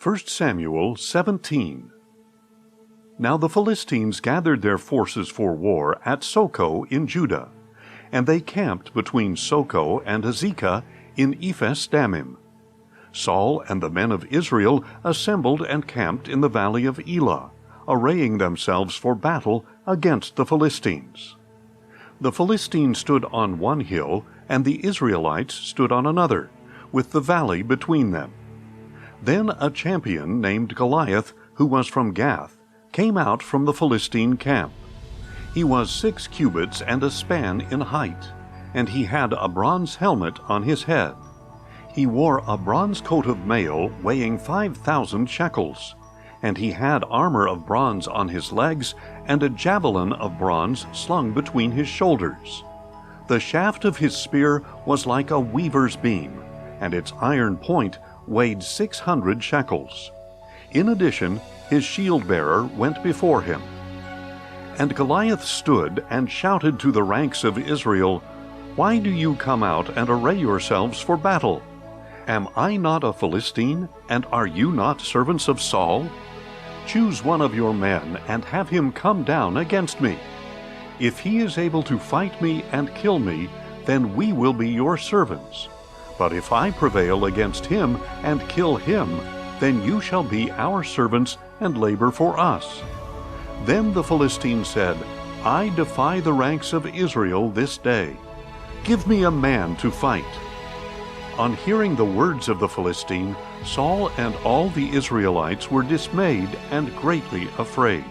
1 Samuel 17. Now the Philistines gathered their forces for war at Socoh in Judah, and they camped between Socoh and Azekah in Ephes Dammim. Saul and the men of Israel assembled and camped in the valley of Elah, arraying themselves for battle against the Philistines. The Philistines stood on one hill, and the Israelites stood on another, with the valley between them. Then a champion named Goliath, who was from Gath, came out from the Philistine camp. He was 6 cubits and a span in height, and he had a bronze helmet on his head. He wore a bronze coat of mail weighing 5,000 shekels, and he had armor of bronze on his legs and a javelin of bronze slung between his shoulders. The shaft of his spear was like a weaver's beam, and its iron point weighed 600 shekels. In addition, his shield-bearer went before him. And Goliath stood and shouted to the ranks of Israel, "Why do you come out and array yourselves for battle? Am I not a Philistine, and are you not servants of Saul? Choose one of your men and have him come down against me. If he is able to fight me and kill me, then we will be your servants. But if I prevail against him and kill him, then you shall be our servants and labor for us." Then the Philistine said, "I defy the ranks of Israel this day. Give me a man to fight." On hearing the words of the Philistine, Saul and all the Israelites were dismayed and greatly afraid.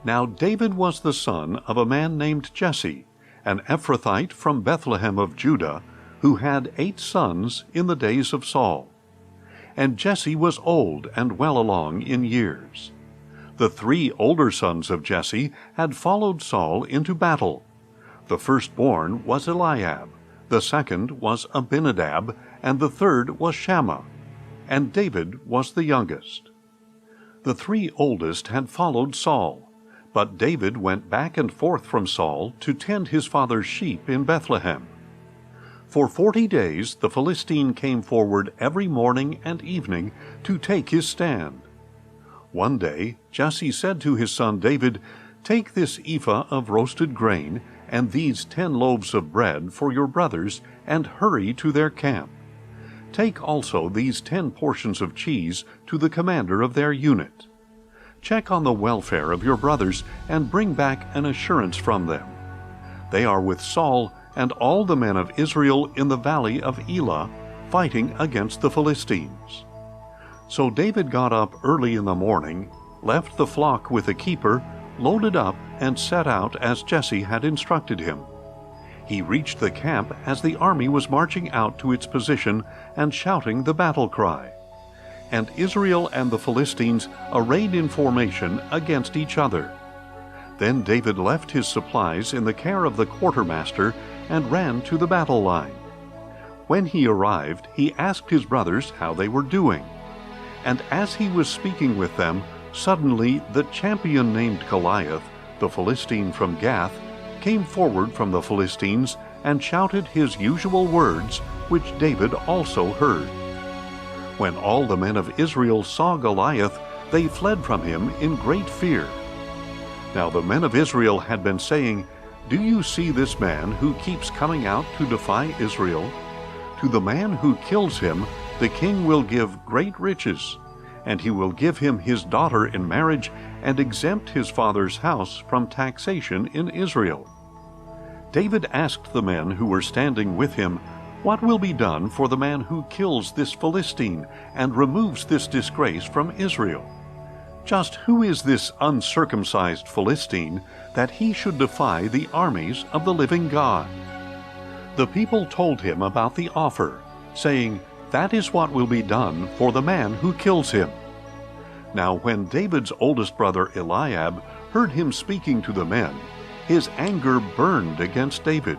Now David was the son of a man named Jesse, an Ephrathite from Bethlehem of Judah, who had 8 sons in the days of Saul. And Jesse was old and well along in years. The 3 older sons of Jesse had followed Saul into battle. The firstborn was Eliab, the second was Abinadab, and the third was Shammah, and David was the youngest. The 3 oldest had followed Saul, but David went back and forth from Saul to tend his father's sheep in Bethlehem. For 40 days the Philistine came forward every morning and evening to take his stand. One day Jesse said to his son David, "Take this ephah of roasted grain and these 10 loaves of bread for your brothers, and hurry to their camp. Take also these 10 portions of cheese to the commander of their unit. Check on the welfare of your brothers, and bring back an assurance from them. They are with Saul and all the men of Israel in the valley of Elah, fighting against the Philistines." So David got up early in the morning, left the flock with a keeper, loaded up, and set out as Jesse had instructed him. He reached the camp as the army was marching out to its position and shouting the battle cry. And Israel and the Philistines arrayed in formation against each other. Then David left his supplies in the care of the quartermaster and ran to the battle line. When he arrived, he asked his brothers how they were doing. And as he was speaking with them, suddenly the champion named Goliath, the Philistine from Gath, came forward from the Philistines and shouted his usual words, which David also heard. When all the men of Israel saw Goliath, they fled from him in great fear. Now the men of Israel had been saying, "Do you see this man who keeps coming out to defy Israel? To the man who kills him, the king will give great riches, and he will give him his daughter in marriage and exempt his father's house from taxation in Israel." David asked the men who were standing with him, "What will be done for the man who kills this Philistine and removes this disgrace from Israel? Just who is this uncircumcised Philistine that he should defy the armies of the living God?" The people told him about the offer, saying, "That is what will be done for the man who kills him." Now when David's oldest brother Eliab heard him speaking to the men, his anger burned against David.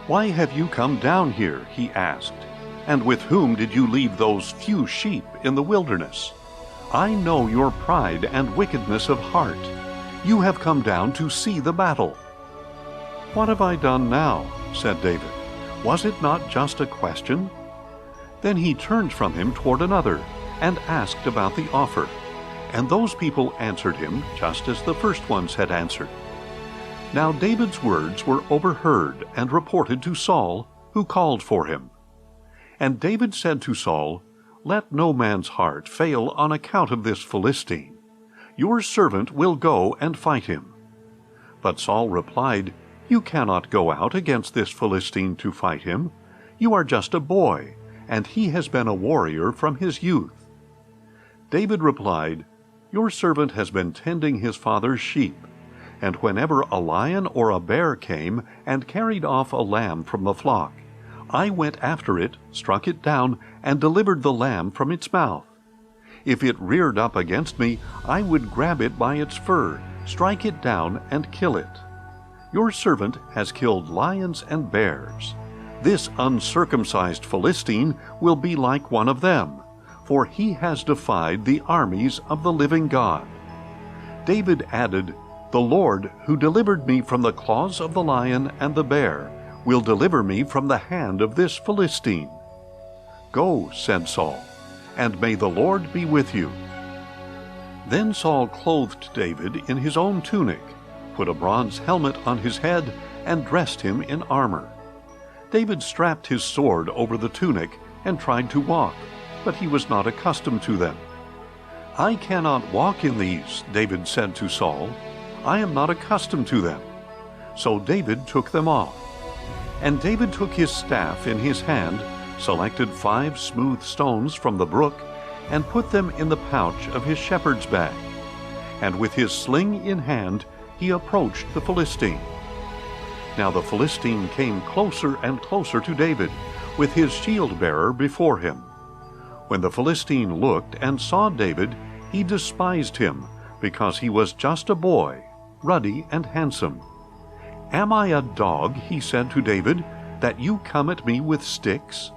"Why have you come down here?" he asked. "And with whom did you leave those few sheep in the wilderness? I know your pride and wickedness of heart. You have come down to see the battle." "What have I done now?" said David. "Was it not just a question?" Then he turned from him toward another, and asked about the offer. And those people answered him just as the first ones had answered. Now David's words were overheard and reported to Saul, who called for him. And David said to Saul, "Let no man's heart fail on account of this Philistine. Your servant will go and fight him." But Saul replied, "You cannot go out against this Philistine to fight him. You are just a boy, and he has been a warrior from his youth." David replied, "Your servant has been tending his father's sheep, and whenever a lion or a bear came and carried off a lamb from the flock, I went after it, struck it down, and delivered the lamb from its mouth. If it reared up against me, I would grab it by its fur, strike it down, and kill it. Your servant has killed lions and bears. This uncircumcised Philistine will be like one of them, for he has defied the armies of the living God." David added, "The Lord, who delivered me from the claws of the lion and the bear, will deliver me from the hand of this Philistine." "Go," said Saul, "and may the Lord be with you." Then Saul clothed David in his own tunic, put a bronze helmet on his head, and dressed him in armor. David strapped his sword over the tunic and tried to walk, but he was not accustomed to them. "I cannot walk in these," David said to Saul. "I am not accustomed to them." So David took them off. And David took his staff in his hand, selected 5 smooth stones from the brook, and put them in the pouch of his shepherd's bag. And with his sling in hand, he approached the Philistine. Now the Philistine came closer and closer to David, with his shield-bearer before him. When the Philistine looked and saw David, he despised him, because he was just a boy, ruddy and handsome. "Am I a dog," he said to David, "that you come at me with sticks?"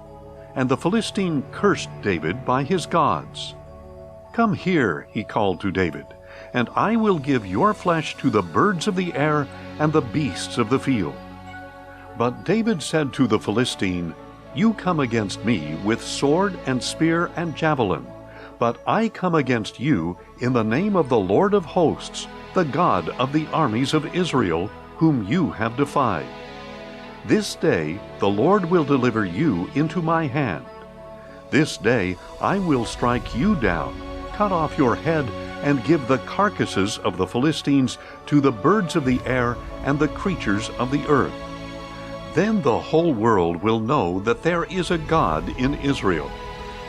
And the Philistine cursed David by his gods. "Come here," he called to David, "and I will give your flesh to the birds of the air and the beasts of the field." But David said to the Philistine, "You come against me with sword and spear and javelin, but I come against you in the name of the Lord of hosts, the God of the armies of Israel, whom you have defied. This day the Lord will deliver you into my hand. This day I will strike you down, cut off your head, and give the carcasses of the Philistines to the birds of the air and the creatures of the earth. Then the whole world will know that there is a God in Israel,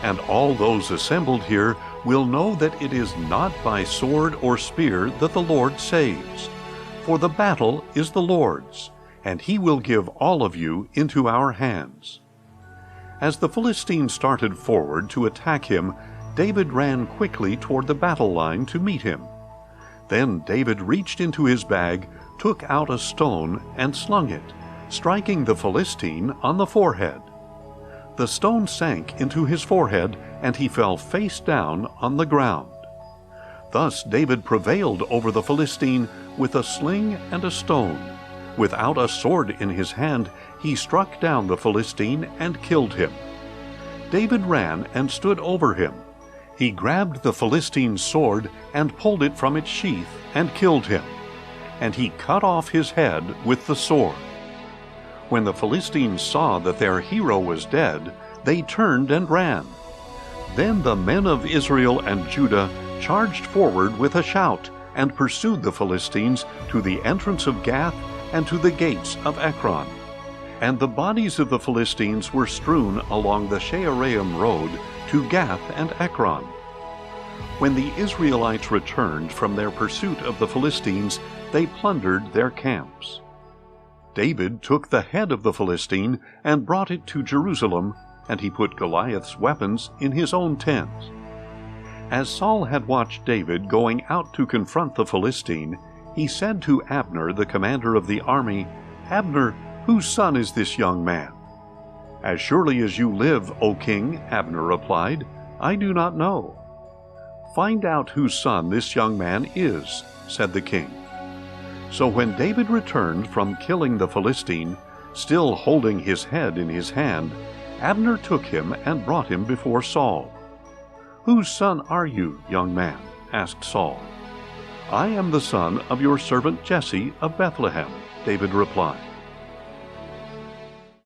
and all those assembled here will know that it is not by sword or spear that the Lord saves. For the battle is the Lord's, and he will give all of you into our hands." As the Philistine started forward to attack him, David ran quickly toward the battle line to meet him. Then David reached into his bag, took out a stone, and slung it, striking the Philistine on the forehead. The stone sank into his forehead, and he fell face down on the ground. Thus David prevailed over the Philistine with a sling and a stone. Without a sword in his hand, he struck down the Philistine and killed him. David ran and stood over him. He grabbed the Philistine's sword and pulled it from its sheath and killed him. And he cut off his head with the sword. When the Philistines saw that their hero was dead, they turned and ran. Then the men of Israel and Judah charged forward with a shout and pursued the Philistines to the entrance of Gath and to the gates of Ekron. And the bodies of the Philistines were strewn along the Shaaraim road to Gath and Ekron. When the Israelites returned from their pursuit of the Philistines, they plundered their camps. David took the head of the Philistine and brought it to Jerusalem, and he put Goliath's weapons in his own tent. As Saul had watched David going out to confront the Philistine, he said to Abner, the commander of the army, "Abner, whose son is this young man?" "As surely as you live, O king," Abner replied, "I do not know." "Find out whose son this young man is," said the king. So when David returned from killing the Philistine, still holding his head in his hand, Abner took him and brought him before Saul. "Whose son are you, young man?" asked Saul. "I am the son of your servant Jesse of Bethlehem," David replied.